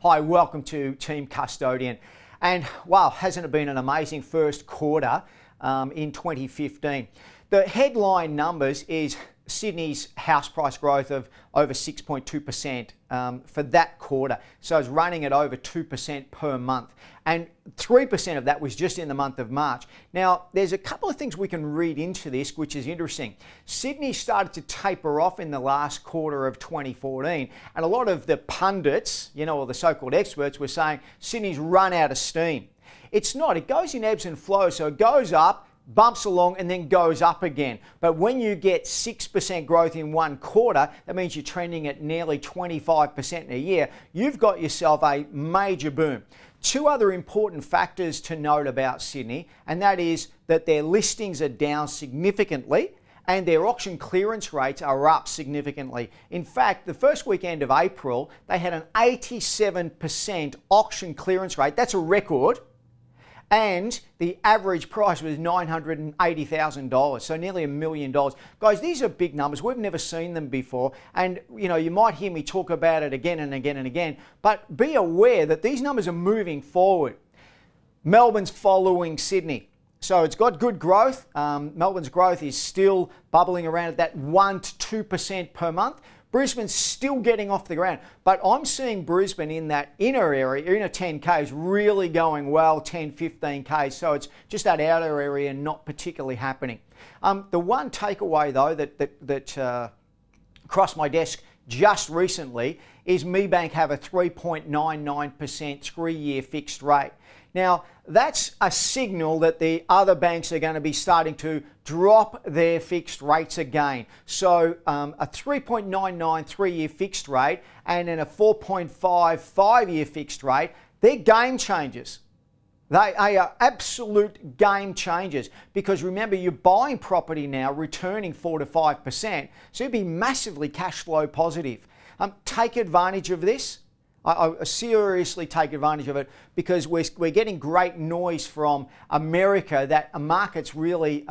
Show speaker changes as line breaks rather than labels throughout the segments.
Hi, welcome to Team Custodian. And wow, hasn't it been an amazing first quarter in 2015? The headline numbers is Sydney's house price growth of over 6.2% for that quarter. So it's running at over 2% per month. And 3% of that was just in the month of March. Now, there's a couple of things we can read into this, which is interesting. Sydney started to taper off in the last quarter of 2014. And a lot of the pundits, or the so-called experts, were saying Sydney's run out of steam. It's not. It goes in ebbs and flows. So it goes up, bumps along and then goes up again. But when you get 6% growth in one quarter, that means you're trending at nearly 25% in a year. You've got yourself a major boom. Two other important factors to note about Sydney, and that is that their listings are down significantly and their auction clearance rates are up significantly. In fact, the first weekend of April, they had an 87% auction clearance rate. That's a record. And the average price was $980,000, so nearly $1 million. Guys, these are big numbers. We've never seen them before. And, you might hear me talk about it again and again and again, but be aware that these numbers are moving forward. Melbourne's following Sydney. So it's got good growth. Melbourne's growth is still bubbling around at that 1 to 2% per month. Brisbane's still getting off the ground, but I'm seeing Brisbane in that inner area, inner 10Ks, really going well, 10, 15Ks, so it's just that outer area not particularly happening. The one takeaway, though, that crossed my desk just recently is MeBank have a 3.99% 3-year fixed rate. Now, that's a signal that the other banks are going to be starting to drop their fixed rates again. So a 3.99 3-year fixed rate and then a 4.5 5-year fixed rate, they're game changers. They are absolute game changers because remember, you're buying property now returning 4 to 5%, so you'll be massively cash flow positive. Take advantage of this. I seriously take advantage of it because we're getting great noise from America that a market's really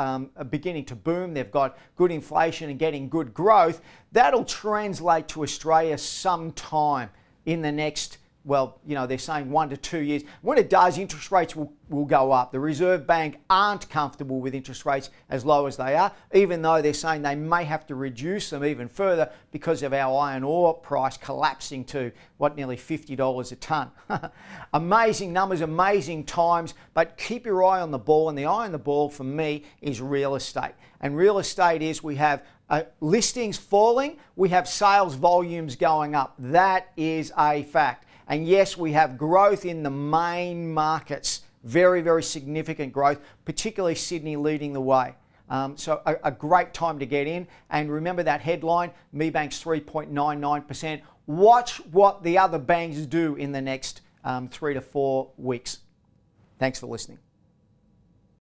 beginning to boom. They've got good inflation and getting good growth. That'll translate to Australia sometime in the next, they're saying 1 to 2 years. When it does, interest rates will go up. The Reserve Bank aren't comfortable with interest rates as low as they are, even though they're saying they may have to reduce them even further because of our iron ore price collapsing to, nearly $50 a tonne. Amazing numbers, amazing times, but keep your eye on the ball, and the eye on the ball for me is real estate. And real estate is we have listings falling, we have sales volumes going up. That is a fact. And yes, we have growth in the main markets, very, very significant growth, particularly Sydney leading the way. So a great time to get in. And remember that headline, MeBank's 3.99%. Watch what the other banks do in the next 3 to 4 weeks. Thanks for listening.